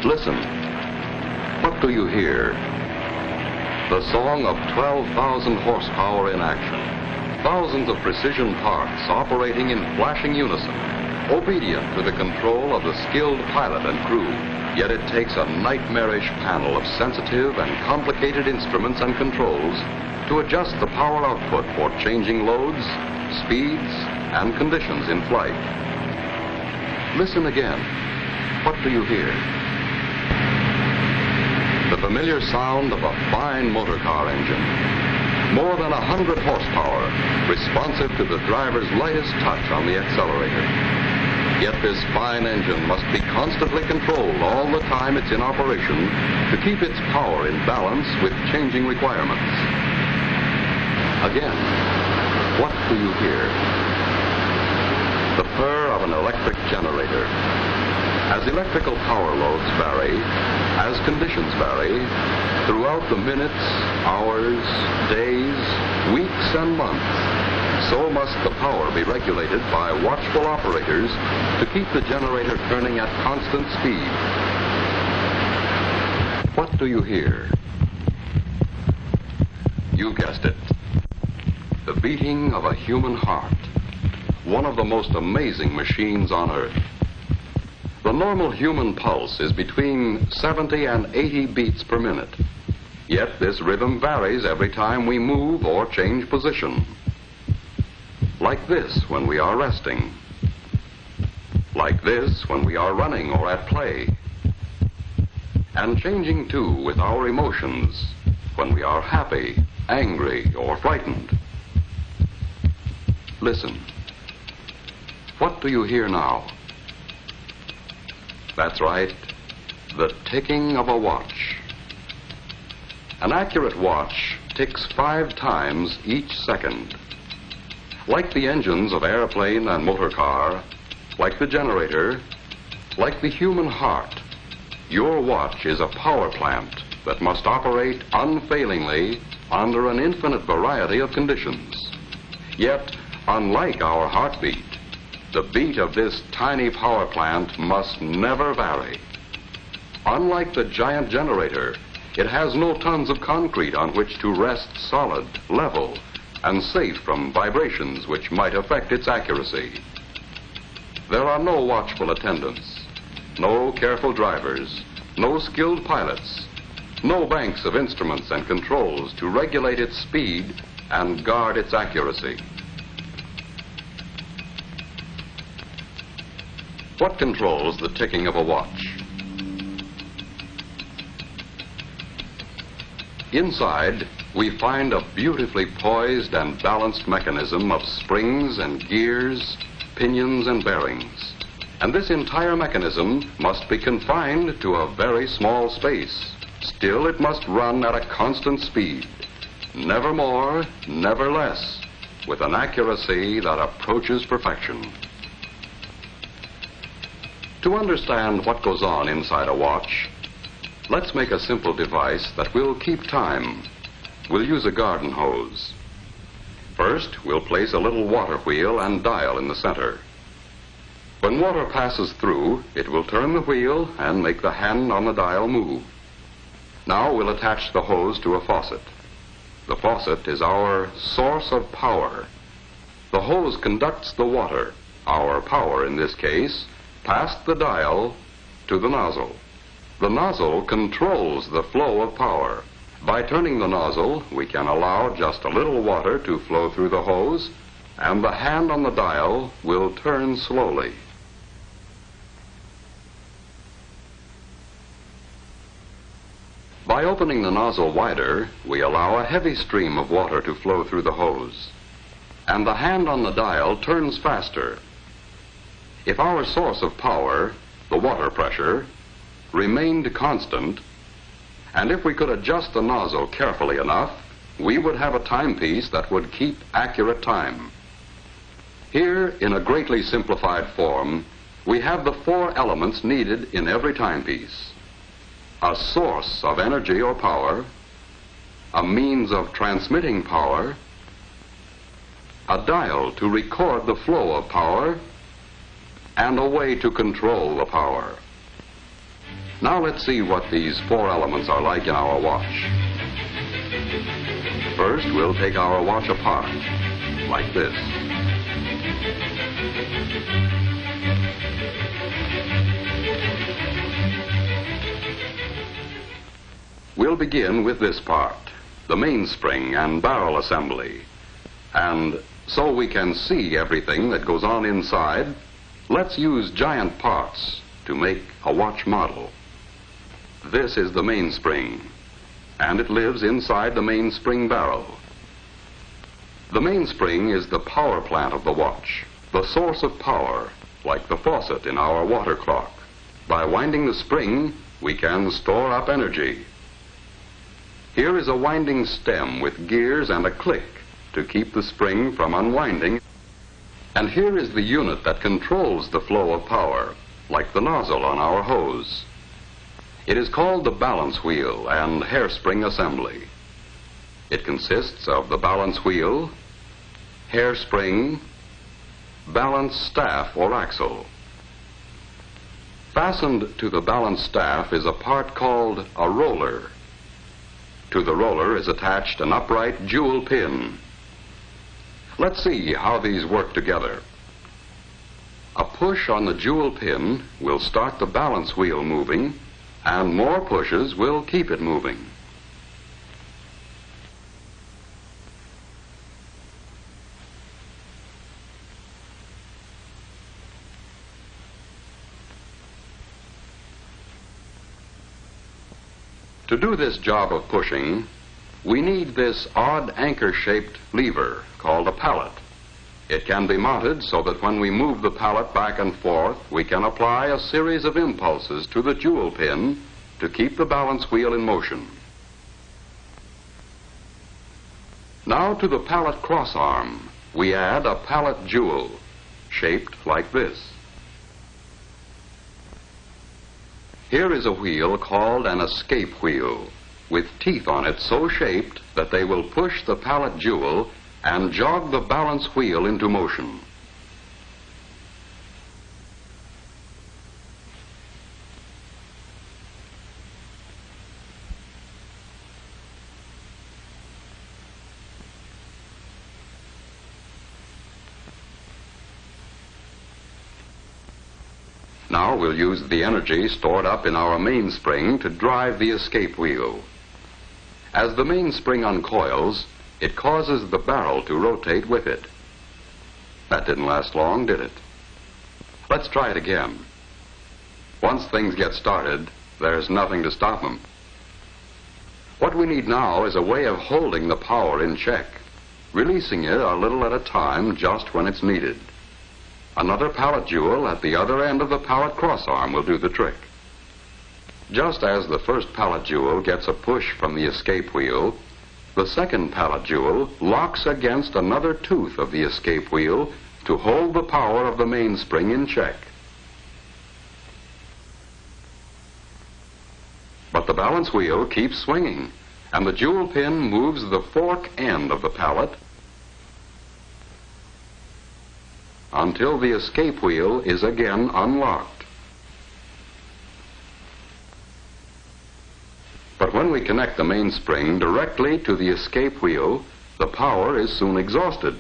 Listen. What do you hear? The song of 12,000 horsepower in action. Thousands of precision parts operating in flashing unison, obedient to the control of the skilled pilot and crew. Yet it takes a nightmarish panel of sensitive and complicated instruments and controls to adjust the power output for changing loads, speeds, and conditions in flight. Listen again. What do you hear? The familiar sound of a fine motor car engine. More than 100 horsepower, responsive to the driver's lightest touch on the accelerator. Yet this fine engine must be constantly controlled all the time it's in operation to keep its power in balance with changing requirements. Again, what do you hear? The purr of an electric generator. As electrical power loads vary, as conditions vary, throughout the minutes, hours, days, weeks, and months, so must the power be regulated by watchful operators to keep the generator turning at constant speed. What do you hear? You guessed it. The beating of a human heart, one of the most amazing machines on Earth. The normal human pulse is between 70 and 80 beats per minute. Yet this rhythm varies every time we move or change position. Like this when we are resting. Like this when we are running or at play. And changing too with our emotions when we are happy, angry, or frightened. Listen. What do you hear now? That's right, the ticking of a watch. An accurate watch ticks 5 times each second. Like the engines of airplane and motor car, like the generator, like the human heart, your watch is a power plant that must operate unfailingly under an infinite variety of conditions. Yet, unlike our heartbeat, the beat of this tiny power plant must never vary. Unlike the giant generator, it has no tons of concrete on which to rest solid, level, and safe from vibrations which might affect its accuracy. There are no watchful attendants, no careful drivers, no skilled pilots, no banks of instruments and controls to regulate its speed and guard its accuracy. What controls the ticking of a watch? Inside, we find a beautifully poised and balanced mechanism of springs and gears, pinions and bearings. And this entire mechanism must be confined to a very small space. Still, it must run at a constant speed. Never more, never less, with an accuracy that approaches perfection. To understand what goes on inside a watch, let's make a simple device that will keep time. We'll use a garden hose. First, we'll place a little water wheel and dial in the center. When water passes through, it will turn the wheel and make the hand on the dial move. Now we'll attach the hose to a faucet. The faucet is our source of power. The hose conducts the water, our power in this case, past the dial to the nozzle. The nozzle controls the flow of power. By turning the nozzle, we can allow just a little water to flow through the hose, and the hand on the dial will turn slowly. By opening the nozzle wider, we allow a heavy stream of water to flow through the hose, and the hand on the dial turns faster. If our source of power, the water pressure, remained constant, and if we could adjust the nozzle carefully enough, we would have a timepiece that would keep accurate time. Here, in a greatly simplified form, we have the 4 elements needed in every timepiece. A source of energy or power, a means of transmitting power, a dial to record the flow of power, and a way to control the power. Now let's see what these four elements are like in our watch. First, we'll take our watch apart, like this. We'll begin with this part, the mainspring and barrel assembly. And so we can see everything that goes on inside, let's use giant parts to make a watch model. This is the mainspring, and it lives inside the mainspring barrel. The mainspring is the power plant of the watch, the source of power, like the faucet in our water clock. By winding the spring, we can store up energy. Here is a winding stem with gears and a click to keep the spring from unwinding. And here is the unit that controls the flow of power, like the nozzle on our hose. It is called the balance wheel and hairspring assembly. It consists of the balance wheel, hairspring, balance staff or axle. Fastened to the balance staff is a part called a roller. To the roller is attached an upright jewel pin. Let's see how these work together. A push on the jewel pin will start the balance wheel moving, and more pushes will keep it moving. To do this job of pushing, we need this odd anchor-shaped lever called a pallet. It can be mounted so that when we move the pallet back and forth, we can apply a series of impulses to the jewel pin to keep the balance wheel in motion. Now to the pallet crossarm, we add a pallet jewel shaped like this. Here is a wheel called an escape wheel, with teeth on it so shaped that they will push the pallet jewel and jog the balance wheel into motion. Now we'll use the energy stored up in our mainspring to drive the escape wheel. As the mainspring uncoils, it causes the barrel to rotate with it. That didn't last long, did it? Let's try it again. Once things get started, there's nothing to stop them. What we need now is a way of holding the power in check, releasing it a little at a time just when it's needed. Another pallet jewel at the other end of the pallet crossarm will do the trick. Just as the first pallet jewel gets a push from the escape wheel, the second pallet jewel locks against another tooth of the escape wheel to hold the power of the mainspring in check. But the balance wheel keeps swinging, and the jewel pin moves the fork end of the pallet until the escape wheel is again unlocked. But when we connect the mainspring directly to the escape wheel, the power is soon exhausted.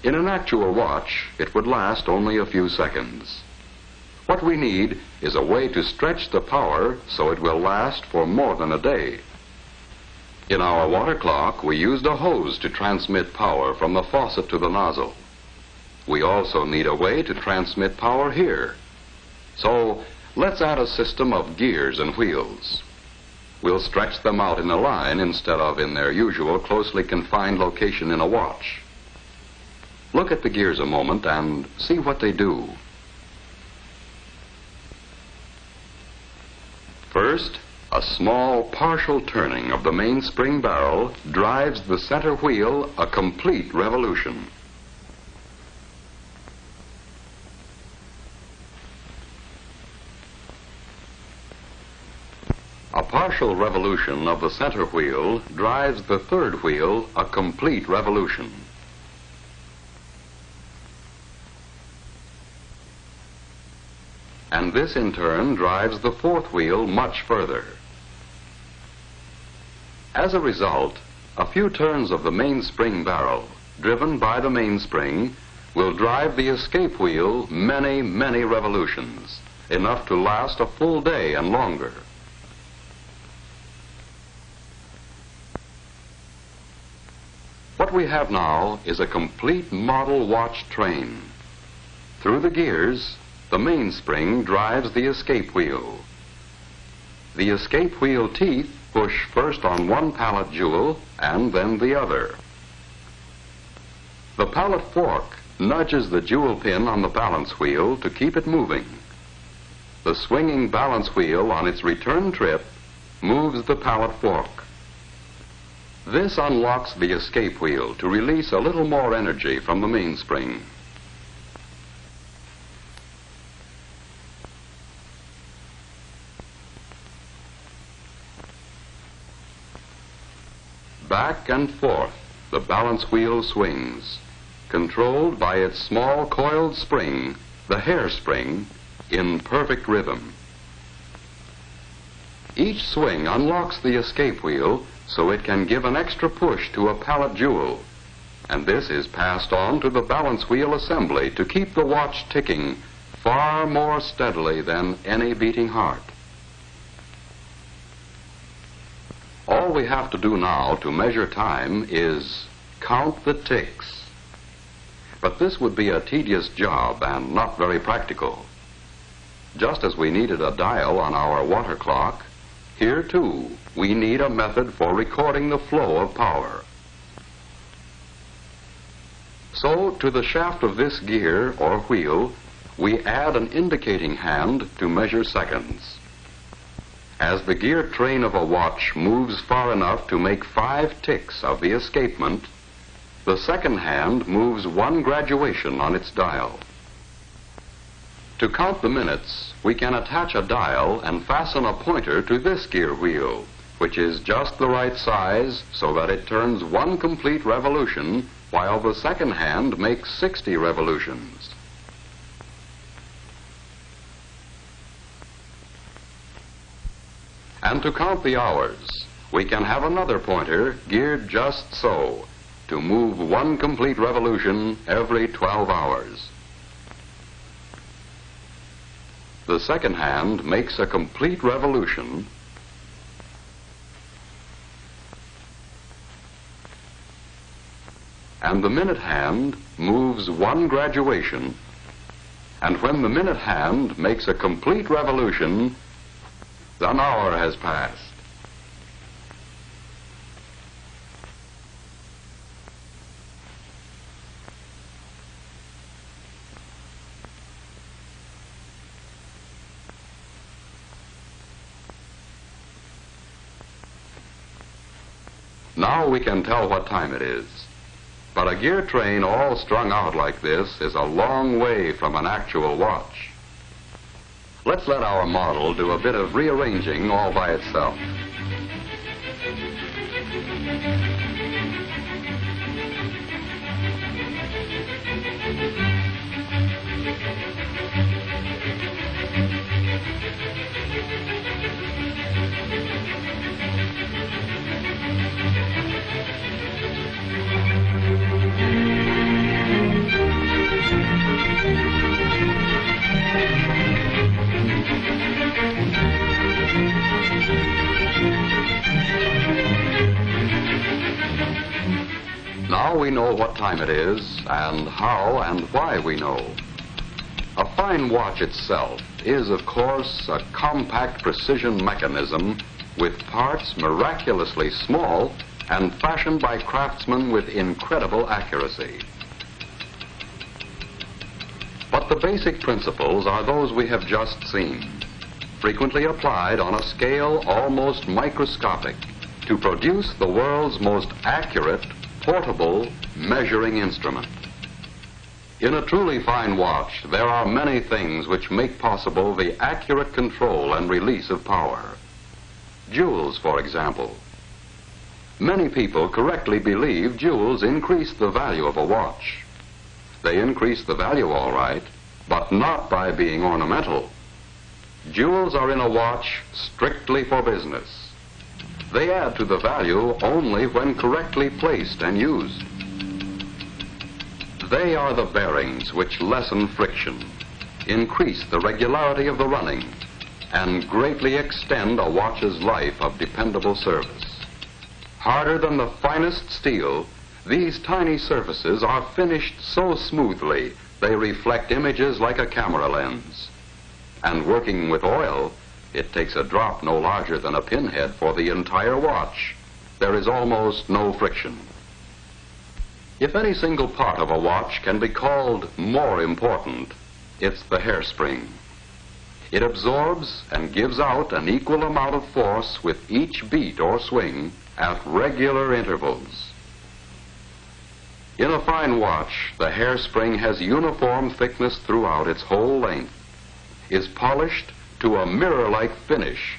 In an actual watch, it would last only a few seconds. What we need is a way to stretch the power so it will last for more than a day. In our water clock, we used a hose to transmit power from the faucet to the nozzle. We also need a way to transmit power here. So let's add a system of gears and wheels. We'll stretch them out in a line instead of in their usual closely confined location in a watch. Look at the gears a moment and see what they do. First, a small partial turning of the mainspring barrel drives the center wheel a complete revolution. A partial revolution of the center wheel drives the third wheel a complete revolution. and this in turn drives the fourth wheel much further. As a result, a few turns of the mainspring barrel, driven by the mainspring, will drive the escape wheel many, many revolutions, enough to last a full day and longer. What we have now is a complete model watch train. Through the gears, the mainspring drives the escape wheel. The escape wheel teeth push first on one pallet jewel and then the other. The pallet fork nudges the jewel pin on the balance wheel to keep it moving. The swinging balance wheel on its return trip moves the pallet fork. This unlocks the escape wheel to release a little more energy from the mainspring. Back and forth, the balance wheel swings, controlled by its small coiled spring, the hairspring, in perfect rhythm. Each swing unlocks the escape wheel so it can give an extra push to a pallet jewel, and this is passed on to the balance wheel assembly to keep the watch ticking far more steadily than any beating heart. All we have to do now to measure time is count the ticks. But this would be a tedious job and not very practical. Just as we needed a dial on our water clock, here too we need a method for recording the flow of power. So to the shaft of this gear or wheel, we add an indicating hand to measure seconds. As the gear train of a watch moves far enough to make 5 ticks of the escapement, the second hand moves 1 graduation on its dial. To count the minutes, we can attach a dial and fasten a pointer to this gear wheel, which is just the right size so that it turns 1 complete revolution while the second hand makes 60 revolutions. And to count the hours, we can have another pointer geared just so, to move 1 complete revolution every 12 hours. The second hand makes a complete revolution and the minute hand moves 1 graduation, and when the minute hand makes a complete revolution, an hour has passed. Now we can tell what time it is. But a gear train all strung out like this is a long way from an actual watch. Let's let our model do a bit of rearranging all by itself. Now we know what time it is and how and why we know. A fine watch itself is, of course, a compact precision mechanism with parts miraculously small and fashioned by craftsmen with incredible accuracy. But the basic principles are those we have just seen, frequently applied on a scale almost microscopic to produce the world's most accurate portable measuring instrument. In a truly fine watch, there are many things which make possible the accurate control and release of power. Jewels, for example. Many people correctly believe jewels increase the value of a watch. They increase the value all right, but not by being ornamental. Jewels are in a watch strictly for business. They add to the value only when correctly placed and used. They are the bearings which lessen friction, increase the regularity of the running, and greatly extend a watch's life of dependable service. Harder than the finest steel, these tiny surfaces are finished so smoothly they reflect images like a camera lens. And working with oil, it takes a drop no larger than a pinhead for the entire watch. There is almost no friction. If any single part of a watch can be called more important, it's the hairspring. It absorbs and gives out an equal amount of force with each beat or swing at regular intervals. In a fine watch, the hairspring has uniform thickness throughout its whole length, is polished to a mirror-like finish,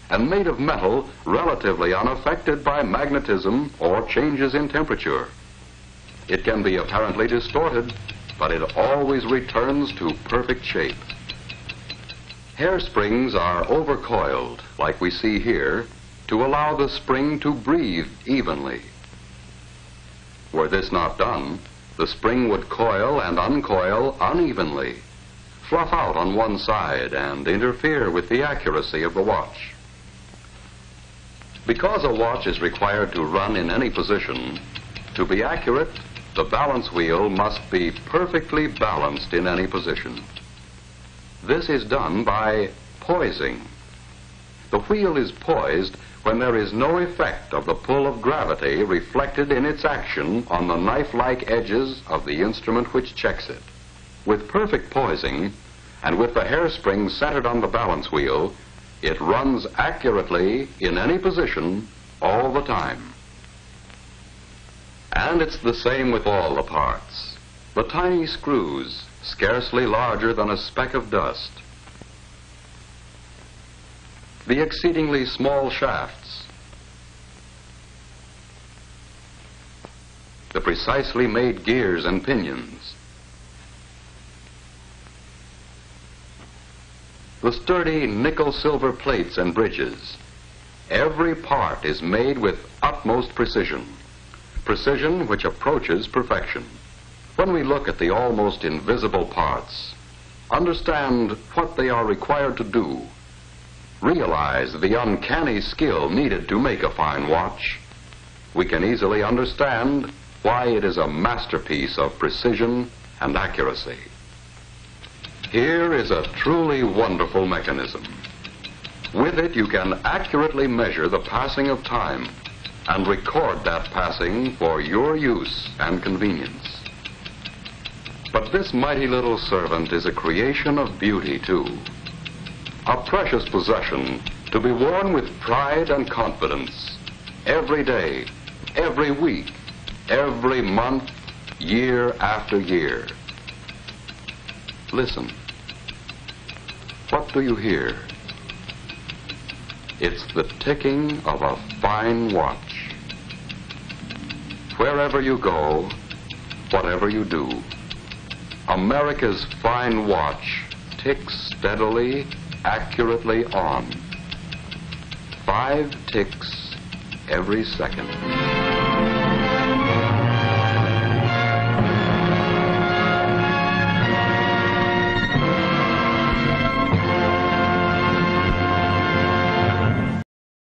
and made of metal relatively unaffected by magnetism or changes in temperature. It can be apparently distorted, but it always returns to perfect shape. Hairsprings are overcoiled, like we see here, to allow the spring to breathe evenly. Were this not done, the spring would coil and uncoil unevenly, fluff out on one side, and interfere with the accuracy of the watch. Because a watch is required to run in any position, to be accurate, the balance wheel must be perfectly balanced in any position. This is done by poising. The wheel is poised when there is no effect of the pull of gravity reflected in its action on the knife-like edges of the instrument which checks it. With perfect poising, and with the hairspring centered on the balance wheel, it runs accurately in any position all the time. And it's the same with all the parts. The tiny screws, scarcely larger than a speck of dust. The exceedingly small shafts. The precisely made gears and pinions. The sturdy nickel-silver plates and bridges. Every part is made with utmost precision. Precision which approaches perfection. When we look at the almost invisible parts, understand what they are required to do, realize the uncanny skill needed to make a fine watch, we can easily understand why it is a masterpiece of precision and accuracy. Here is a truly wonderful mechanism. With it, you can accurately measure the passing of time and record that passing for your use and convenience. But this mighty little servant is a creation of beauty, too. A precious possession to be worn with pride and confidence every day, every week, every month, year after year. Listen. What do you hear? It's the ticking of a fine watch. Wherever you go, whatever you do, America's fine watch ticks steadily, accurately on. 5 ticks every second.